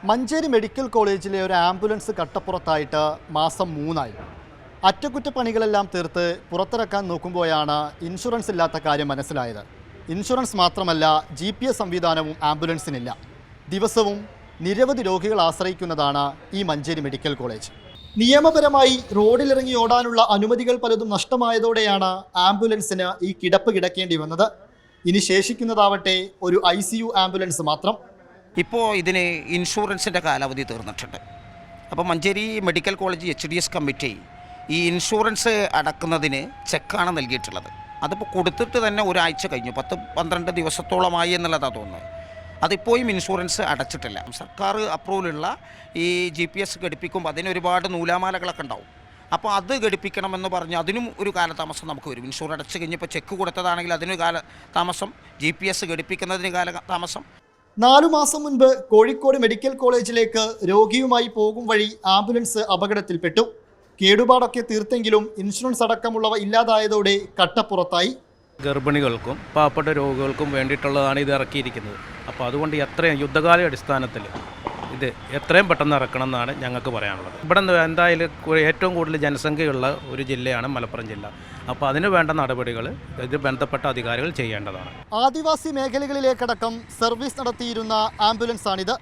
Manjeri medical കോളേജിലെ ഒരു ambulance കട്ടപ്പുറത്തായിട്ട് മാസം 3 അറ്റകുറ്റപ്പണികളെല്ലാം തീർത്ത് പുറത്തിറക്കാൻ നോക്കുമ്പോഴാണ് ഇൻഷുറൻസ് ഇല്ലാത്ത കാര്യം മനസ്സിലായത്. ഇൻഷുറൻസ് മാത്രമല്ല, GPS സംവിധാനവും ആംബുലൻസിനില്ല. ദിവസവും നിരവധി രോഗികൾ ആശ്രയിക്കുന്നതാണ് ഈ മഞ്ചേരി മെഡിക്കൽ കോളേജ്. നിയമപരമായി റോഡിലിറങ്ങി ഓടാനുള്ള അനുമതികൾ പലതും നഷ്ടമായതോടെയാണ് ആംബുലൻസിന് ഈ കിടപ്പ് കിടക്കേണ്ടി വന്നത്. ഇനി ശേഷിക്കുന്നതാവട്ടെ ഒരു ICU ആംബുലൻസ് മാത്രം. ഇപ്പോൾ ഇതിന് ഇൻഷുറൻസിൻ്റെ കാലാവധി തീർന്നിട്ടുണ്ട്. അപ്പോൾ Manjeri medical college HDS committee ഈ ഇൻഷുറൻസ് അടക്കുന്നതിന് ചെക്കാണ് നൽകിയിട്ടുള്ളത്. അതിപ്പോൾ കൊടുത്തിട്ട് തന്നെ ഒരാഴ്ച കഴിഞ്ഞു, 10-12 ദിവസത്തോളമായി എന്നുള്ളതാണ് തോന്നുന്നത്. അതിപ്പോഴും ഇൻഷുറൻസ് അടച്ചിട്ടില്ല. സർക്കാർ അപ്രൂവലുള്ള ഈ GPS ഘടിപ്പിക്കുമ്പോൾ അതിന് ഒരുപാട് നൂലാമാലകളൊക്കെ ഉണ്ടാവും. അപ്പോൾ അത് ഘടിപ്പിക്കണമെന്ന് പറഞ്ഞ് അതിനും ഒരു കാലതാമസം നമുക്ക് വരും. ഇൻഷുറൻസ് അടച്ചു കഴിഞ്ഞപ്പോൾ ചെക്ക് കൊടുത്തതാണെങ്കിൽ അതിന് കാലതാമസം, GPS ഘടിപ്പിക്കുന്നതിന് കാലതാമസം. 4 മാസം മുൻപ് കോഴിക്കോട് മെഡിക്കൽ കോളേജിലേക്ക് രോഗിയുമായി പോകും വഴി ആംബുലൻസ് അപകടത്തിൽപ്പെട്ടു. കേടുപാടൊക്കെ തീർത്തെങ്കിലും ഇൻഷുറൻസ് അടക്കമുള്ളവ ഇല്ലാതായതോടെ കട്ടപ്പുറത്തായി. ഗർഭിണികൾക്കും പാവപ്പെട്ട രോഗികൾക്കും വേണ്ടിയിട്ടുള്ളതാണ് ഇത് ഇറക്കിയിരിക്കുന്നത്. അപ്പോൾ അതുകൊണ്ട് എത്രയും യുദ്ധകാല അടിസ്ഥാനത്തിൽ ഇത് എത്രയും പെട്ടെന്ന് ഇറക്കണം എന്നാണ് ഞങ്ങൾക്ക് പറയാനുള്ളത്. ഇവിടെ എന്തായാലും ഏറ്റവും കൂടുതൽ ജനസംഖ്യയുള്ള ഒരു ജില്ലയാണ് മലപ്പുറം ജില്ല. അപ്പോൾ അതിന് വേണ്ട നടപടികൾ ഇത് ബന്ധപ്പെട്ട അധികാരികൾ ചെയ്യേണ്ടതാണ്. ആദിവാസി മേഖലകളിലേക്കടക്കം സർവീസ് നടത്തിയിരുന്ന ആംബുലൻസാണിത്.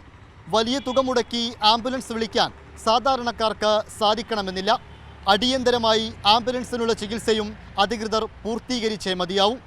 വലിയ തുക മുടക്കി ആംബുലൻസ് വിളിക്കാൻ സാധാരണക്കാർക്ക് സാധിക്കണമെന്നില്ല. അടിയന്തരമായി ആംബുലൻസിനുള്ള ചികിത്സയും അധികൃതർ പൂർത്തീകരിച്ചേ മതിയാവും.